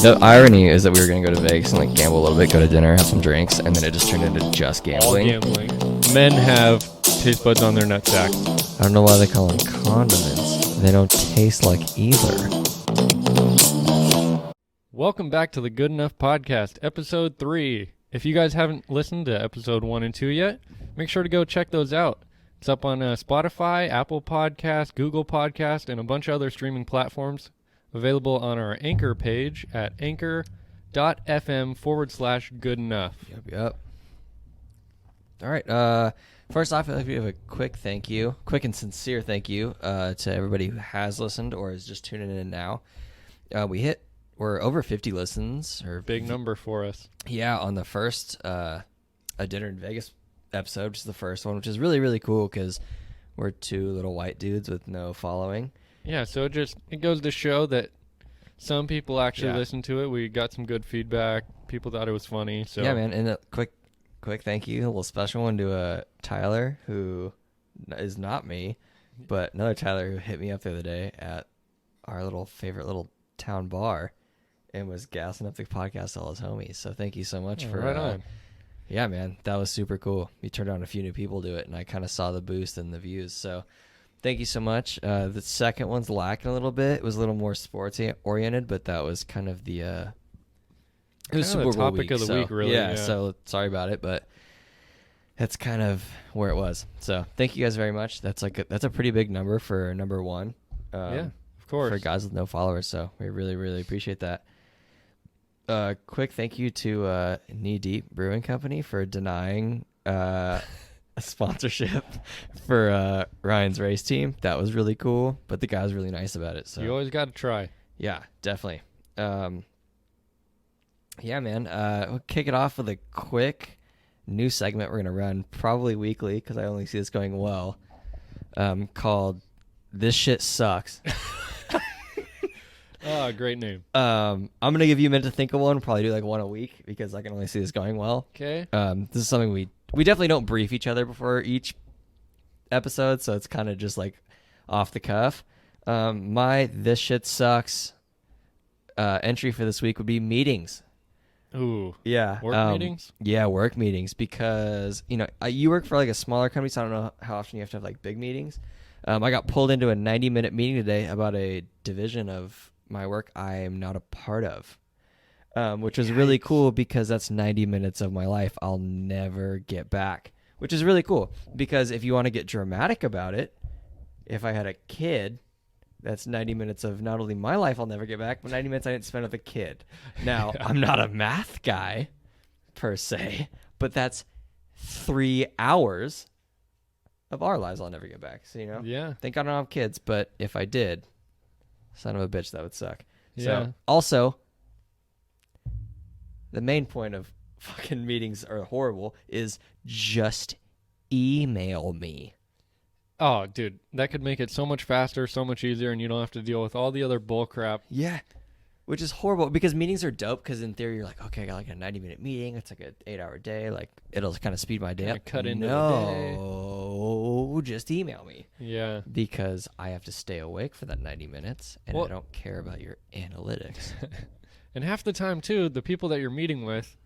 The irony is that we were going to go to Vegas and like gamble a little bit, go to dinner, have some drinks, and then it just turned into just All gambling. gambling. Men have taste buds on their nutsacks. I don't know why they call them condiments. They don't taste like either. Welcome back to the Good Enough Podcast, episode 3. If you guys haven't listened to episode 1 and 2 yet, make sure to go check those out. It's up on Spotify, Apple Podcast, Google Podcast, and a bunch of other streaming platforms. Available on our Anchor page at anchor.fm/good enough. Yep. All right. First off, I'd like to give a quick and sincere thank you to everybody who has listened or is just tuning in now. We're over 50 listens. Big number for us. Yeah, on the first A Dinner in Vegas episode, which is the first one, which is really, really cool because we're two little white dudes with no following. Yeah, so it goes to show that some people actually listen to it. We got some good feedback. People thought it was funny. So yeah, man. And a quick thank you, a little special one to Tyler, who is not me, but another Tyler who hit me up the other day at our favorite little town bar and was gassing up the podcast to all his homies. So thank you so much for right on. Yeah, man, that was super cool. We turned on a few new people to it, and I kind of saw the boost in the views. So thank you so much. The second one's lacking a little bit. It was a little more sports oriented, but that was kind of the it was Super Bowl topic of the week, really. Yeah, so sorry about it, but that's kind of where it was. So thank you guys very much. That's that's a pretty big number for number one. Yeah, of course. For guys with no followers, so we really, really appreciate that. Quick thank you to Knee Deep Brewing Company for denying a sponsorship for Ryan's race team. That was really cool, but the guy was really nice about it. So you always got to try. Yeah, definitely. Yeah, man. We'll kick it off with a quick new segment we're gonna run probably weekly because I only see this going well. Called "This Shit Sucks." Oh, great name. I'm gonna give you a minute to think of one. Probably do like one a week because I can only see this going well. Okay. This is something we definitely don't brief each other before each episode, so it's kind of just like off the cuff. My "This Shit Sucks" entry for this week would be meetings. Ooh. Yeah. Work meetings? Yeah, work meetings because, you work for like a smaller company, so I don't know how often you have to have like big meetings. I got pulled into a 90-minute meeting today about a division of my work I am not a part of, which was really cool because that's 90 minutes of my life I'll never get back, which is really cool because if you want to get dramatic about it, if I had a kid, that's 90 minutes of not only my life I'll never get back, but 90 minutes I didn't spend with a kid. Now, I'm not a math guy, per se, but that's 3 hours of our lives I'll never get back. So, Yeah. Thank God I don't have kids, but if I did, son of a bitch, that would suck. Yeah. So, also, the main point of fucking meetings are horrible is just email me. Oh, dude, that could make it so much faster, so much easier, and you don't have to deal with all the other bull crap. Yeah, which is horrible because meetings are dope because in theory you're like, okay, I got like a 90-minute meeting. It's like an 8-hour day. Like it'll kind of speed my day up. Cut into the day. No, just email me. Yeah. Because I have to stay awake for that 90 minutes and I don't care about your analytics. And half the time, too, the people that you're meeting with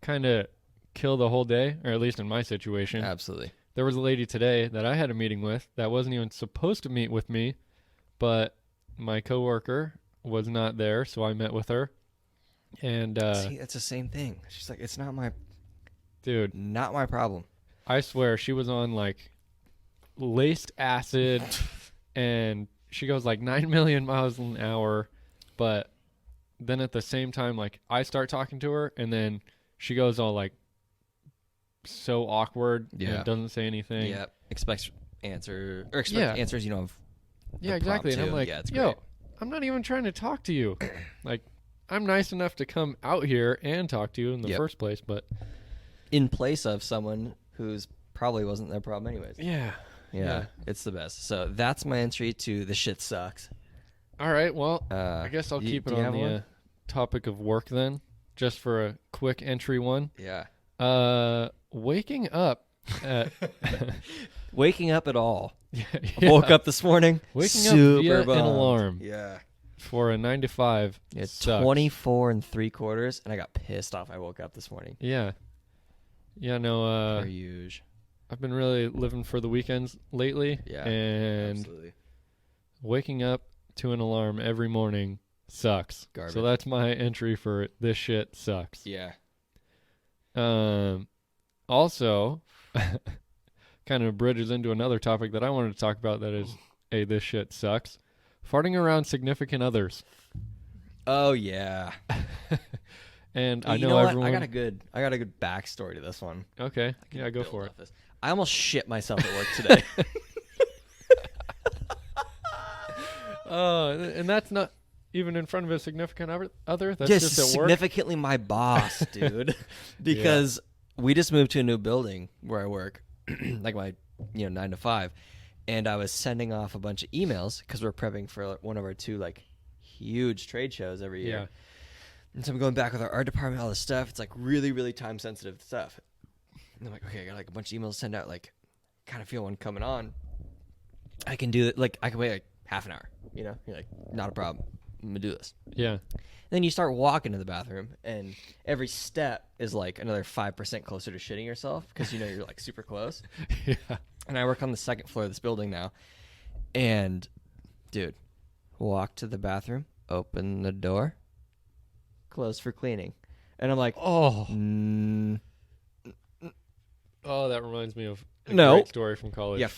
kind of kill the whole day, or at least in my situation. Absolutely. There was a lady today that I had a meeting with that wasn't even supposed to meet with me, but my coworker was not there, so I met with her. And see, it's the same thing. She's like, it's not my problem. I swear she was on like laced acid, and she goes like 9 million miles an hour, but then at the same time, like I start talking to her, and then she goes all like so awkward and doesn't say anything. Yeah, expects answers Yeah, exactly. And I'm like, yo, I'm not even trying to talk to you. Like, I'm nice enough to come out here and talk to you in the first place, but in place of someone who's probably wasn't their problem anyways. Yeah, it's the best. So that's my entry to "The Shit Sucks." All right, well, I guess I'll keep it on the topic of work then, just for a quick entry one. Yeah. Waking up at waking up at all. Yeah. Woke up this morning. Waking super up via bummed. an alarm. Yeah. for a 9 to 5 It's sucks. 24 and 3/4, and I got pissed off. I woke up this morning. Yeah. Yeah, no, Per usual. I've been really living for the weekends lately. Yeah, And absolutely. waking up to an alarm every morning sucks. Garbage. So that's my entry for this shit sucks. Yeah. Also, kind of bridges into another topic that I wanted to talk about that is, hey, this shit sucks. Farting around significant others. Oh yeah. And Hey, I you know know what? everyone. I got a good backstory to this one. Okay. I can Yeah, go build for it. off this. I almost shit myself at work today. And that's not even in front of a significant other. That's Yes, just at work. significantly my boss, dude. Because we just moved to a new building where I work, like my 9 to 5, and I was sending off a bunch of emails because we're prepping for one of our 2 like huge trade shows every year. Yeah. And so I'm going back with our art department, all this stuff. It's like really, really time sensitive stuff. And I'm like, okay, I got like a bunch of emails to send out. Like, kind of feel one coming on. I can do it. Like, I can wait like half an hour. You're like, not a problem. I'm gonna do this. Yeah. Then you start walking to the bathroom, and every step is like another 5% closer to shitting yourself because you're like super close. Yeah. And I work on the 2nd floor of this building now. And, dude, walk to the bathroom, open the door, close for cleaning. And I'm like, Oh. mm, Oh, that reminds me of a No. great story from college. yeah,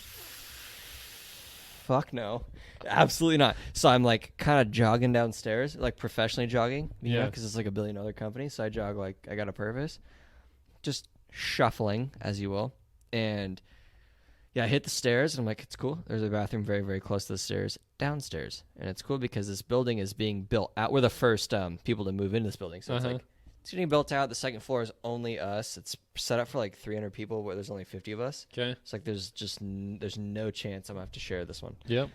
fuck no. Absolutely not. So I'm like kind of jogging downstairs, like professionally jogging, Yeah. because it's like a $1 billion company. So I jog like I got a purpose, just shuffling as you will. And yeah, I hit the stairs and I'm like, it's cool. There's a bathroom very, very close to the stairs downstairs. And it's cool because this building is being built out. We're the first people to move into this building. So it's like, it's getting built out. The 2nd floor is only us. It's set up for like 300 people, where there's only 50 of us. Okay. It's like there's just there's no chance I'm gonna have to share this one. Yep.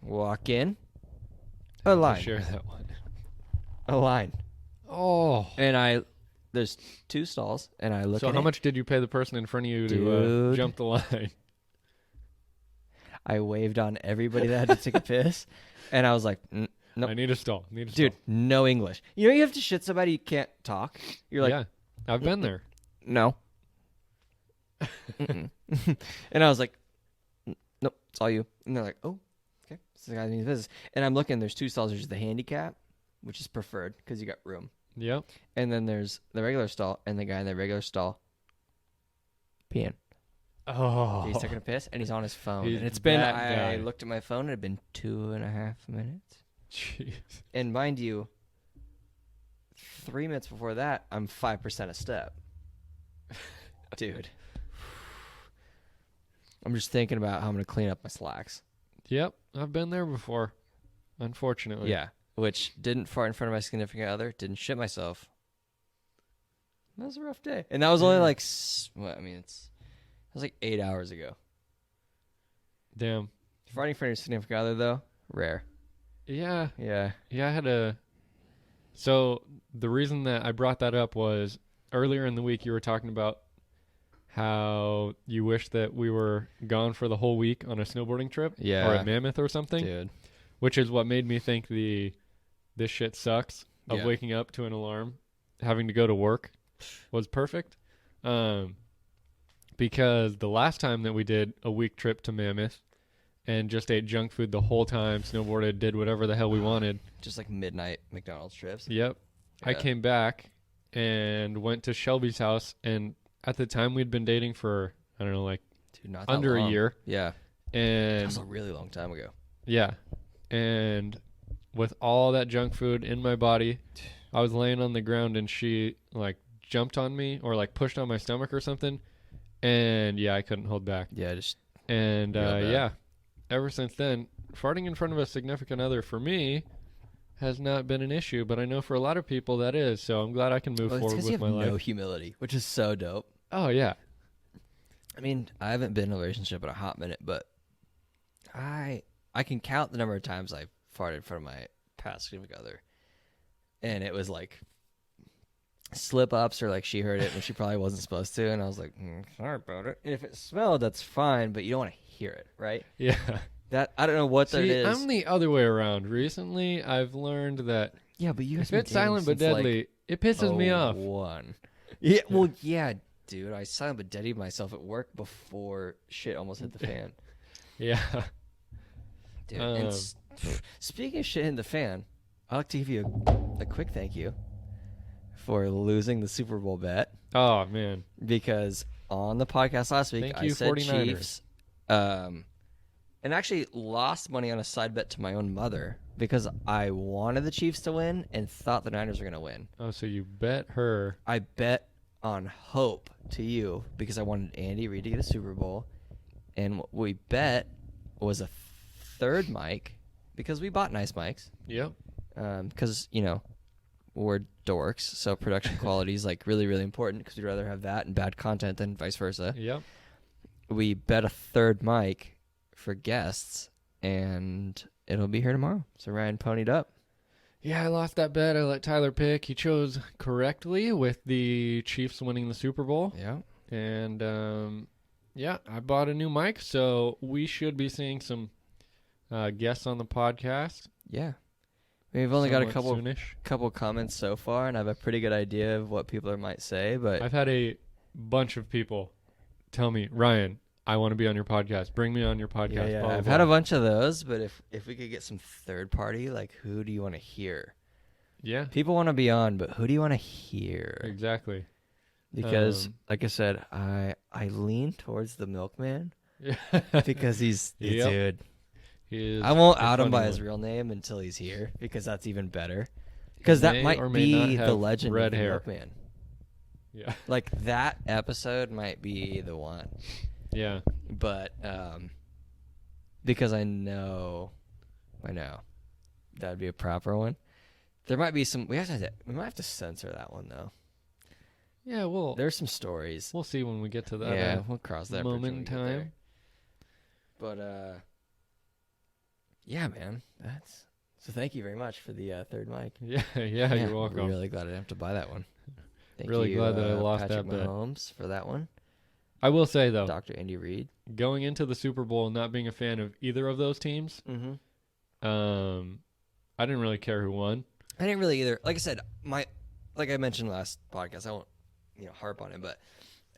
Walk in, a I'll line, share that one. a line, Oh. and there's 2 stalls, and I look. So in how it. much did you pay the person in front of you to Dude. jump the line? I waved on everybody that had to take a piss, and I was like, nope. I need a stall. Dude, no English. You have to shit somebody, you can't talk. You're like, yeah, I've been there. no. And I was like, nope, it's all you. And they're like, oh, okay. So the guy needs business. And I'm looking, there's 2 stalls. There's the handicap, which is preferred because you got room. Yep. And then there's the regular stall, and the guy in the regular stall peeing. Oh. He's taking a piss, and he's on his phone. He's And it's been, that I guy. looked at my phone, it had been 2.5 minutes. Jeez. And mind you, 3 minutes before that, I'm 5% a step. Dude. I'm just thinking about how I'm going to clean up my slacks. Yep, I've been there before. Unfortunately. Yeah. Which didn't fart in front of my significant other, didn't shit myself. That was a rough day. And that was only like, it was like 8 hours ago. Damn. Farting in front of your significant other, though, rare. Yeah. Yeah. Yeah, I had a. So the reason that I brought that up was earlier in the week you were talking about how you wish that we were gone for the whole week on a snowboarding trip. Yeah. Or at Mammoth or something. Dude. Which is what made me think this shit sucks of Yeah. waking up to an alarm, having to go to work was perfect. Because the last time that we did a week trip to Mammoth and just ate junk food the whole time, snowboarded, did whatever the hell we wanted. Just like midnight McDonald's trips. Yep. I Yeah. came back and went to Shelby's house, and at the time we'd been dating for, I don't know, like Dude, not that under long. a year. Yeah. That And was a really long time ago. yeah. And with all that junk food in my body, I was laying on the ground and she like jumped on me or like pushed on my stomach or something. And yeah, I couldn't hold back. Yeah, just And Real bad. yeah, ever since then, farting in front of a significant other for me has not been an issue, but I know for a lot of people that is. So I'm glad I can move well, it's forward 'cause you with have my no life. humility, which is so dope. Oh yeah. I mean, I haven't been in a relationship in a hot minute, but I can count the number of times I farted in front of my past significant other, and it was like slip ups or like she heard it when she probably wasn't supposed to, and I was like, sorry about it. And if it smelled, that's fine, but you don't want to hear it, right? Yeah. That I don't know what that See, is. I'm the other way around. Recently, I've learned that Yeah, but you guys if been it's dating silent but since, deadly, it pisses me off. 01. Yeah, well, yeah, dude. I silent but deadly myself at work before shit almost hit the fan. Yeah. Dude, and speaking of shit in the fan, I'd like to give you a quick thank you for losing the Super Bowl bet, Oh man. because on the podcast last week Thank I you, said 49ers. Chiefs, and actually lost money on a side bet to my own mother because I wanted the Chiefs to win and thought the Niners were going to win. Oh, so you bet her. I bet on hope to you because I wanted Andy Reid to get a Super Bowl, and what we bet was a third mic because we bought nice mics. Yep. Because we're dorks, so production quality is like really, really important because we'd rather have that and bad content than vice versa. Yep. We bet a third mic for guests, and it'll be here tomorrow. So Ryan ponied up. Yeah, I lost that bet. I let Tyler pick. He chose correctly with the Chiefs winning the Super Bowl. Yeah. And yeah, I bought a new mic, so we should be seeing some guests on the podcast. Yeah. We've only got a somewhat couple soonish. comments so far, and I have a pretty good idea of what people might say. But I've had a bunch of people tell me, Ryan, I want to be on your podcast. Bring me on your podcast. yeah, blah, blah, I've blah. had a bunch of those. But if we could get some third party, like who do you want to hear? Yeah, People want to be on, but who do you want to hear? exactly. Because, like I said, I lean towards the milkman Yeah. because he's Yep. dude. He is I won't a out him funny by his one. real name until he's here because that's even better. Because that May might or may not be the have legend red of the hair. milkman. Yeah. Like that episode might be the one. Yeah. But because I know that'd be a proper one. There might be some. We might have to censor that one though. Yeah, There's some stories. we'll see when we get to that. Yeah, we'll cross that bridge moment when in we get time. there. But yeah, man. So thank you very much for the third mic. Yeah, yeah, you're welcome. I'm really glad I didn't have to buy that one. Thank Really you, glad that I lost Patrick that bet. Mahomes for that one. I will say though, Dr. Andy Reid. going into the Super Bowl and not being a fan of either of those teams, Mm-hmm. I didn't really care who won. I didn't really either. Like I said, like I mentioned last podcast, I won't harp on it, but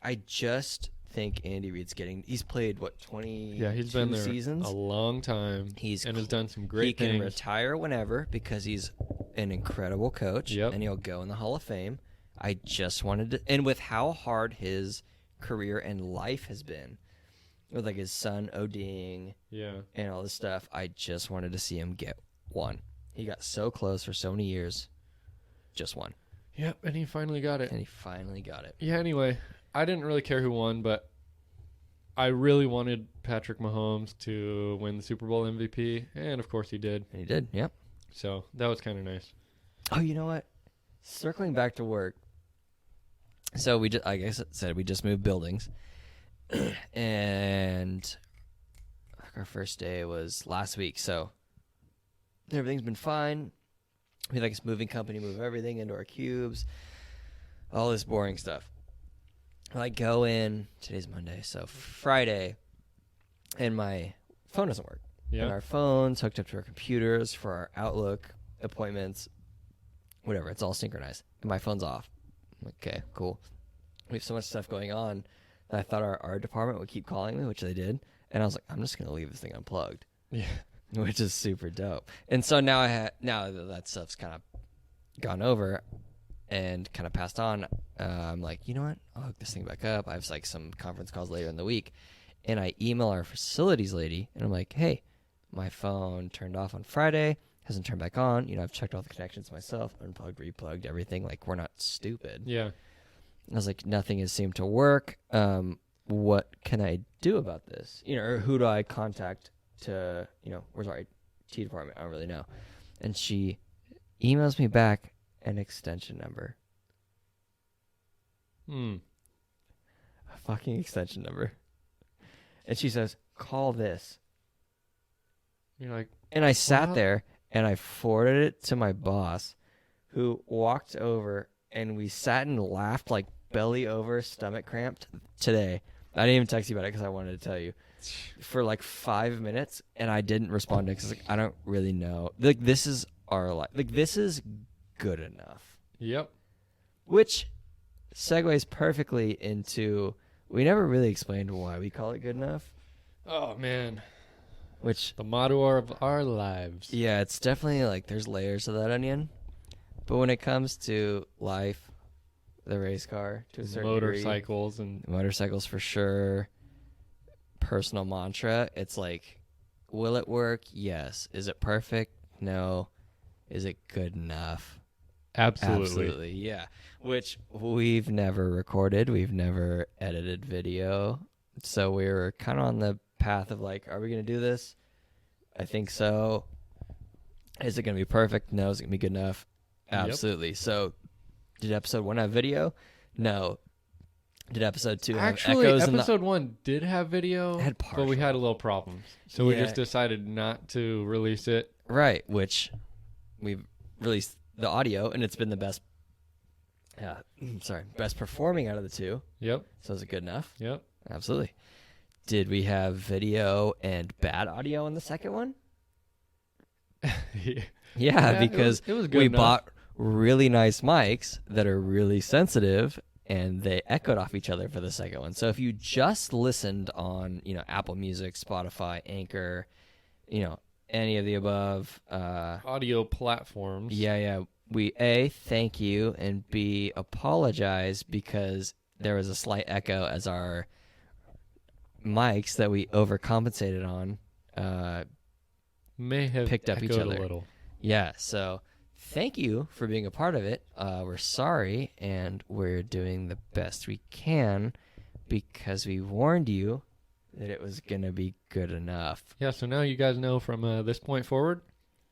I just think Andy Reid's he's played what 20 Yeah, he's been there seasons. a long time. And has done some great he can things. retire whenever because he's an incredible coach. Yep. And he'll go in the Hall of Fame. I just wanted to, and with how hard his career and life has been, with like his son ODing Yeah. and all this stuff, I just wanted to see him get one. He got so close for so many years, just one, Yep, and he finally got it. and he finally got it. Yeah, anyway, I didn't really care who won, but I really wanted Patrick Mahomes to win the Super Bowl MVP, and of course he did. And he did. Yep. So that was kind of nice. Oh, you know what? Circling back to work. So like I said, we just moved buildings, and our first day was last week. So everything's been fine. We like this moving company, move everything into our cubes, all this boring stuff. I go in. Today's Monday, so Friday, and my phone doesn't work. And Yeah. our phones hooked up to our computers for our Outlook appointments, whatever. It's all synchronized. And my phone's off. I'm like, okay, cool. We have so much stuff going on that I thought our department would keep calling me, which they did. And I was like, I'm just going to leave this thing unplugged, Yeah. which is super dope. And so now now that stuff's kind of gone over and kind of passed on, I'm like, you know what? I'll hook this thing back up. I have like some conference calls later in the week. And I email our facilities lady, and I'm like, hey, my phone turned off on Friday, hasn't turned back on. I've checked all the connections myself, unplugged, replugged, everything. Like, we're not stupid. Yeah. I was like, nothing has seemed to work. What can I do about this? Or who do I contact to, where's our IT department? I don't really know. And she emails me back an extension number. A fucking extension number. And she says, call this. You're like, And I sat What? there and I forwarded it to my boss, who walked over, and we sat and laughed like belly over, stomach cramped today. I didn't even text you about it because I wanted to tell you. for like 5 minutes, and I didn't respond to it because like, I don't really know. Like this is our life. Like this is good enough. Yep. Which segues perfectly into we never really explained why we call it good enough. Oh man, Which the motto of our lives. yeah, it's definitely like there's layers of that onion. But when it comes to life, the race car to a certain degree, Motorcycles and motorcycles for sure, personal mantra, it's like, will it work? Yes. Is it perfect? No. Is it good enough? absolutely. Yeah. Which we've never recorded. We've never edited video. So we were kind of on the path of like, are we going to do this? I think so. Is it going to be perfect? No. Is it going to be good enough? Yep. Absolutely. So did episode 1 have video? No. Did episode 2 have Actually, echoes? episode 1 did have video, Had but we partial. had a little problems, so we Yeah. just decided not to release it. Right, which we've released the audio, and it's been the best. Best performing out of the two. Yep. So is it good enough? Yep. Absolutely. Did we have video and bad audio on the second one? Yeah, Yeah, because it was good we enough. bought really nice mics that are really sensitive, and they echoed off each other for the second one. So if you just listened on, Apple Music, Spotify, Anchor, any of the above, audio platforms. yeah, we A, thank you, and B, apologize because there was a slight echo as our mics that we overcompensated on. May have Picked up each echoed other. a little. Yeah, so thank you for being a part of it. We're sorry, and we're doing the best we can because we warned you that it was going to be good enough. Yeah, so now you guys know from this point forward,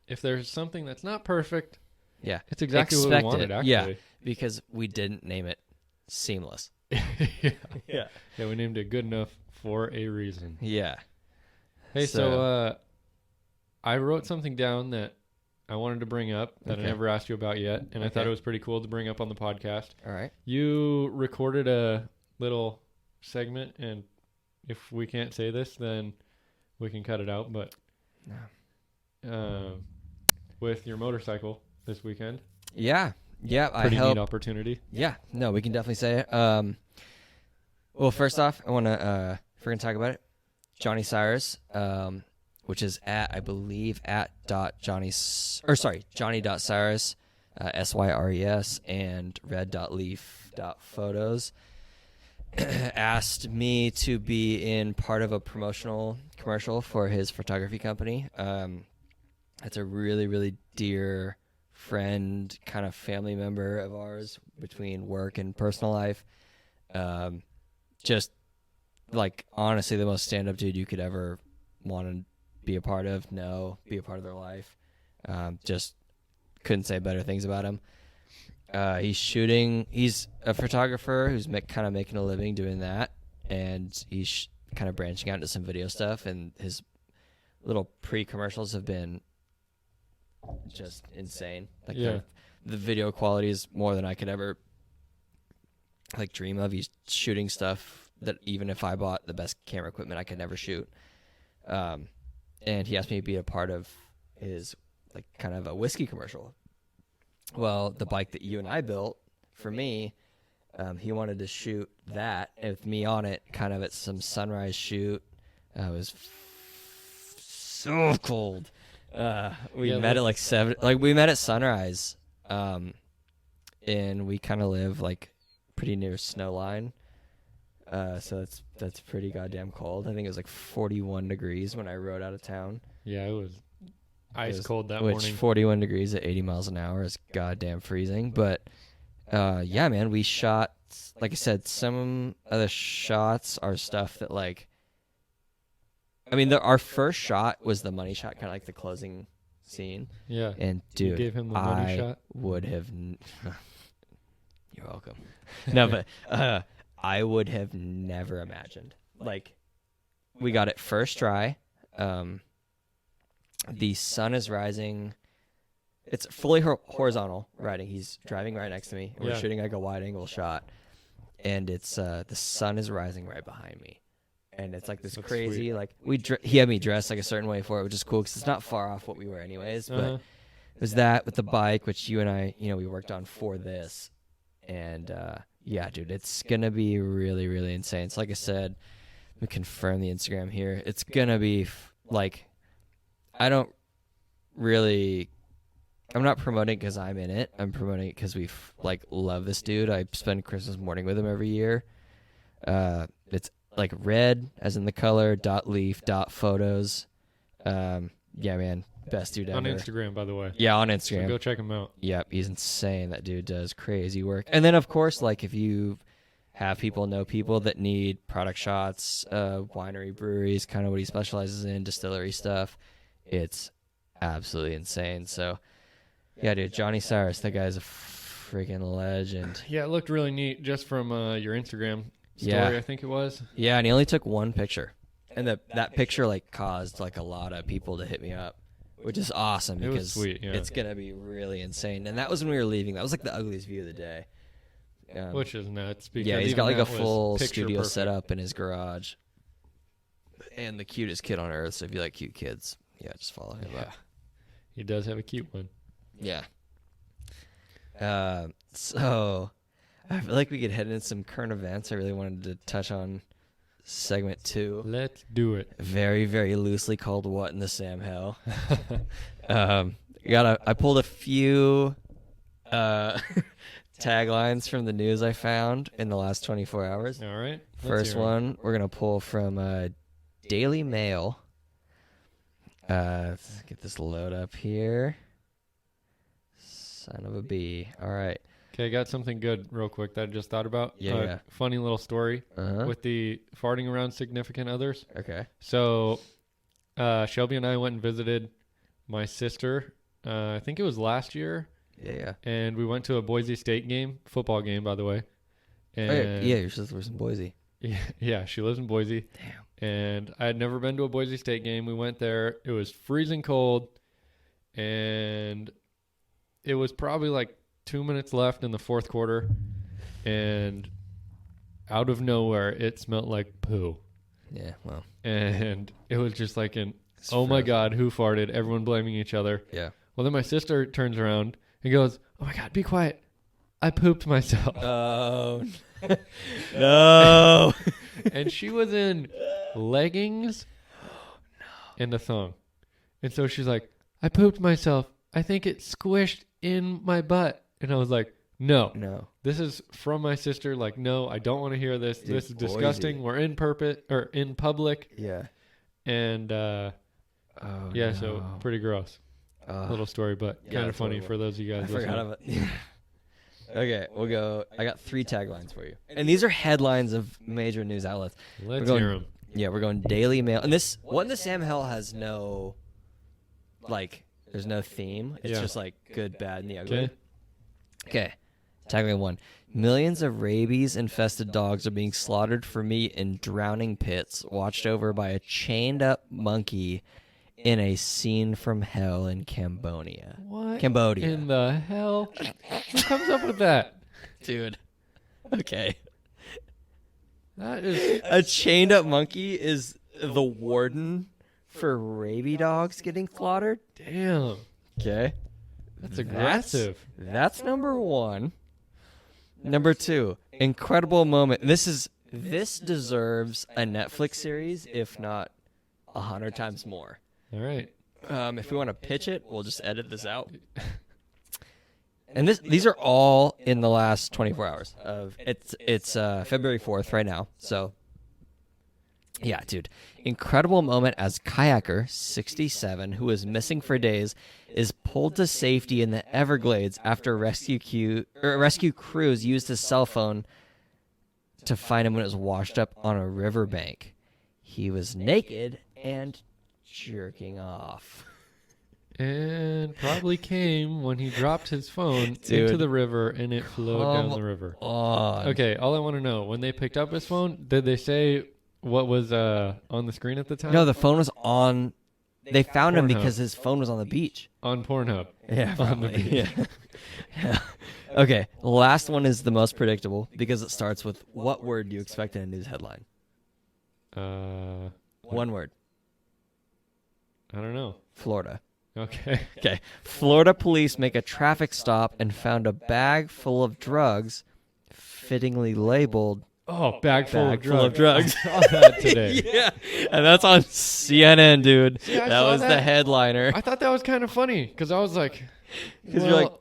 if there's something that's not perfect, Yeah, it's exactly what we Expect wanted, it. actually. Yeah. because we didn't name it Seamless. yeah. Yeah. Yeah, we named it good enough for a reason. Yeah. Hey, so I wrote something down that I wanted to bring up that Okay. I never asked you about yet, and I thought Okay. it was pretty cool to bring up on the podcast. All right. You recorded a little segment, and if we can't say this, then we can cut it out, but No. with your motorcycle this weekend, Yeah. I pretty neat helped. opportunity. Yeah, no, we can definitely say it. Well, first off, I want to, if we're going to talk about it, Johnny Cyrus, which is Johnny.Cyrus, SYRES, and red.leaf.photos, asked me to be in part of a promotional commercial for his photography company. It's a really, really dear friend, kind of family member of ours between work and personal life. Just like honestly the most stand-up dude you could ever want to be a part of, be a part of their life. Just couldn't say better things about him. He's a photographer who's kind of making a living doing that, and he's kind of branching out into some video stuff, and his little pre-commercials have been just insane. Like Yeah. the video quality is more than I could ever like dream of. He's shooting stuff that even if I bought the best camera equipment, I could never shoot. And he asked me to be a part of his like kind of a whiskey commercial. Well, the bike that you and I built for me, he wanted to shoot that with me on it, kind of at some sunrise shoot. It was so cold. We Yeah, met at like 7. Like we met at sunrise, and we kind of live like pretty near snow line. So that's pretty goddamn cold. I think it was like 41 degrees when I rode out of town. Yeah, it was ice was- cold that Which morning. 41 degrees at 80 miles an hour is goddamn freezing. But yeah, man, we shot, like I said, some of the shots are stuff that like, I mean, our first shot was the money shot, kind of like the closing scene. Yeah. And You dude, gave him the money I shot? would have. You're welcome. No, but I would have never imagined. Like, we got it first try. The sun is rising. It's fully horizontal riding. He's driving right next to me. We're Yeah. shooting like a wide angle shot, and it's the sun is rising right behind me, and it's like this That's crazy sweet. like he had me dressed like a certain way for it, which is cool because it's not far off what we were anyways. But Uh-huh. it was that with the bike, which you and I, we worked on for this, and yeah, dude, it's gonna be really, really insane. So like I said, let me confirm the Instagram here. It's gonna be like, I don't really. I'm not promoting because I'm in it. I'm promoting it because we like love this dude. I spend Christmas morning with him every year. It's like red, as in the color, .leaf, .photos. Yeah, man, best dude ever. On Instagram, by the way. Yeah, on So Instagram. go check him out. Yep, he's insane. That dude does crazy work. And then, of course, like if you have people know people that need product shots, winery, breweries, kind of what he specializes in, distillery stuff, it's absolutely insane. So, yeah, dude, Johnny Cyrus, that guy's a freaking legend. Yeah, it looked really neat just from your Instagram story, Yeah. I think it was. Yeah, and he only took one picture, and that picture like caused like a lot of people to hit me up, which is awesome It was because sweet, yeah. it's gonna be really insane. And that was when we were leaving. That was like the ugliest view of the day. Which is nuts. Because Yeah, he's even got like a that was full picture studio perfect. set up in his garage, and the cutest kid on earth. So if you like cute kids, yeah, just follow him Yeah. up. He does have a cute one. Yeah. So I feel like we could head into some current events. I really wanted to touch on segment 2. Let's do it. Very, very loosely called "What in the Sam Hell." I pulled a few taglines from the news I found in the last 24 hours. All right. let's First hear 'em. one we're gonna pull from Daily Mail. Let's get this load up here. Son of a bee. All right. Okay, I got something good real quick that I just thought about. Yeah. Funny little story Uh-huh. with the farting around significant others. Okay. So Shelby and I went and visited my sister. I think it was last year, Yeah. and we went to a Boise State game, football game, by the way. And Yeah, your sister was in Boise. yeah, she lives in Boise. Damn. And I had never been to a Boise State game. We went there. It was freezing cold, and it was probably like 2 minutes left in the fourth quarter, and out of nowhere, it smelled like poo. Yeah, well. And it was just like it's oh my frozen. God, who farted? Everyone blaming each other. Yeah. Well, then my sister turns around and goes, oh my God, be quiet. I pooped myself. Oh. No. And she was in leggings and a thong. And so she's like, I pooped myself. I think it squished in my butt. And I was like, no, No. this is from my sister. Like, no, I don't want to hear this. Dude, this is Boise. disgusting. We're in in public. Yeah. And Oh, yeah, no. so pretty gross. Little story, but yeah, kind of that's funny horrible. for those of you I guys forgot listening. about. Okay, we'll go. I got 3 taglines for you, and these are headlines of major news outlets. Let's going- hear them. Yeah, we're going Daily Mail, and this one, the Sam Hell has no, like, there's no theme. It's Yeah. just like good, bad, and the ugly. Okay. Okay, tagline 1: millions of rabies-infested dogs are being slaughtered for meat in drowning pits, watched over by a chained-up monkey in a scene from hell in Cambodia. What Cambodia. in the hell? Who comes up with that? Dude. Okay. That is A chained up monkey is the warden for rabies dogs getting slaughtered. damn. Okay. That's aggressive. That's number 1. Number 2, incredible moment. This deserves a Netflix series, if not 100 times more. All right. If we want to pitch it, we'll just edit this out. And these are all in the last 24 hours. It's February 4th right now. So, yeah, dude. Incredible moment as kayaker, 67, who was missing for days, is pulled to safety in the Everglades after rescue crews used his cell phone to find him when it was washed up on a riverbank. He was naked and jerking off. And probably came when he dropped his phone into Dude. the river and it flowed down the river. On. Okay, all I want to know, when they picked up his phone, did they say what was on the screen at the time? No, the phone was on. They found him Pornhub. because his phone was on the beach. On Pornhub. Yeah, On the probably. beach. Yeah. Okay, last one is the most predictable because it starts with what word do you expect in a news headline? One word. I don't know. Florida. Okay. Okay. Florida police make a traffic stop and found a bag full of drugs, fittingly labeled Oh, bag full "bag of full of drugs. drugs." I saw that today. Yeah, and that's on CNN, dude. See, I that saw was the that. headliner. I thought that was kind of funny because I was like, 'Cause you're like,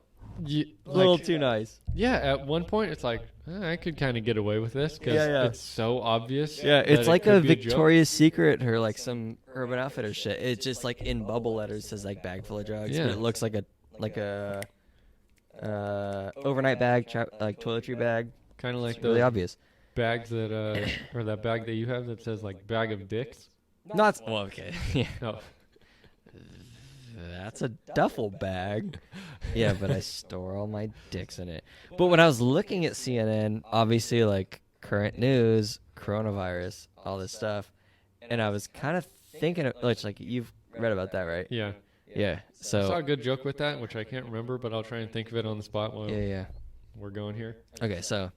a A little too nice. Yeah, at one point it's like I could kind of get away with this because Yeah. it's so obvious. Yeah, that it's it like could a be joke. Victoria's Secret or like some Urban Outfitters shit. It's just like in bubble letters says like bag full of drugs, Yeah. but it looks like a overnight bag, like toiletry bag. Kind of like It's really those obvious. bags that or that bag that you have that says like bag of dicks. Not well, okay. Yeah, No. that's a duffel bag. Yeah, but I store all my dicks in it. But when I was looking at CNN, obviously like current news, coronavirus, all this stuff, and I was kind of thinking of like you've read about that, right? Yeah. Yeah. I saw So a good joke with that, which I can't remember, but I'll try and think of it on the spot while yeah. we're going here. Okay, so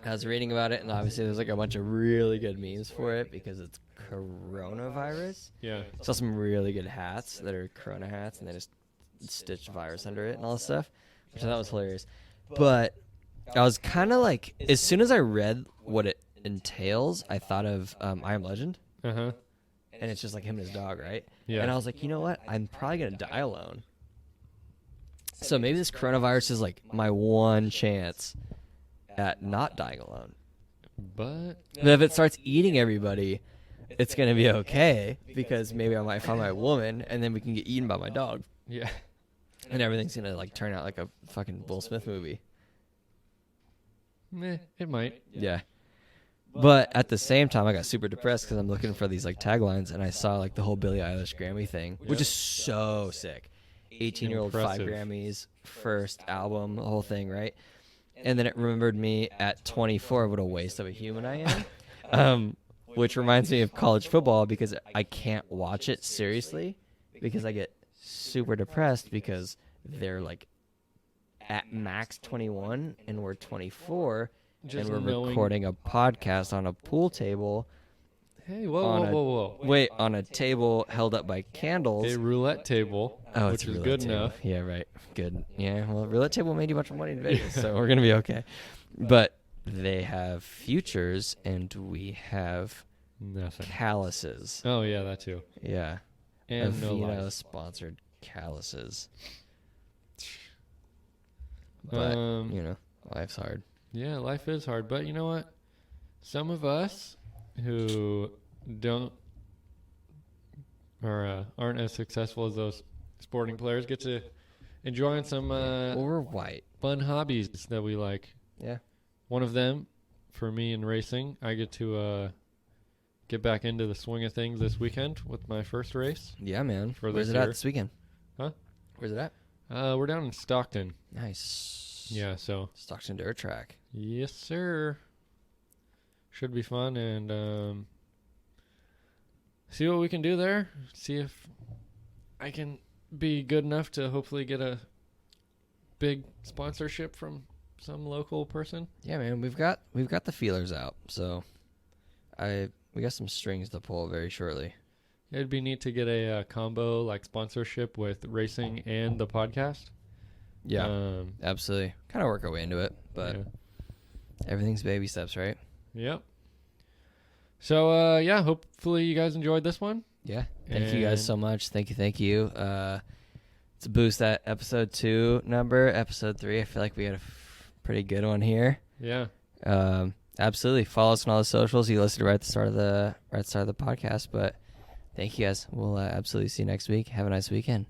I was reading about it, and obviously there's like a bunch of really good memes for it because it's coronavirus. Yeah. Saw some really good hats that are Corona hats, and they just stitched virus under it and all this stuff, which I thought was hilarious. But I was kind of like, as soon as I read what it entails, I thought of I Am Legend, Uh-huh. and it's just like him and his dog, right? Yeah. And I was like, you know what? I'm probably gonna die alone. So maybe this coronavirus is like my one chance at not dying alone. But But if it starts eating everybody, it's gonna be okay because maybe I might find my woman, and then we can get eaten by my dog, yeah. and everything's gonna like turn out like a fucking Will Smith movie. Meh, it might. Yeah. But at the same time, I got super depressed because I'm looking for these like taglines, and I saw like the whole Billie Eilish Grammy thing, which is so sick. 18-year-old, 5 Impressive. Grammys, first album, the whole thing, right? And then it remembered me at 24, what a waste of a human I am. Which reminds me of college football because I can't watch it seriously because I get super depressed because they're like at max 21 and we're 24 Just and we're knowing- recording a podcast on a pool table. Hey, whoa, on whoa, a- whoa, whoa. Wait, on a table held up by candles. A roulette table, Oh, which it's a is roulette good table. enough. Yeah, right. Good. Yeah, well, roulette table made you a bunch of money in Vegas, so we're gonna be okay. But they have futures, and we have Nothing. calluses. Oh, yeah, that too. Yeah, And no Aveeno life. sponsored calluses. But you know, life's hard. Yeah, life is hard, but you know what? Some of us who don't or aren't as successful as those sporting players get to enjoy some Well, we're white. fun hobbies that we like. Yeah. One of them, for me in racing, I get to get back into the swing of things this weekend with my first race. Yeah, man. For Where's this it at year. this weekend? Huh? Where's it at? We're down in Stockton. Nice. Yeah, so Stockton Dirt Track. yes, sir. Should be fun and see what we can do there. See if I can be good enough to hopefully get a big sponsorship from some local person. Yeah, man. We've got the feelers out, so we got some strings to pull very shortly. It'd be neat to get a combo like sponsorship with racing and the podcast. Yeah, absolutely. Kind of work our way into it, but yeah. everything's baby steps, right? Yep. So yeah, hopefully you guys enjoyed this one. Yeah. Thank you guys And- so much. Thank you. To boost that episode 2 number, episode 3, I feel like we had a pretty good one here. Yeah. Absolutely. Follow us on all the socials. You listed right at the start of the podcast, but thank you guys. We'll absolutely see you next week. Have a nice weekend.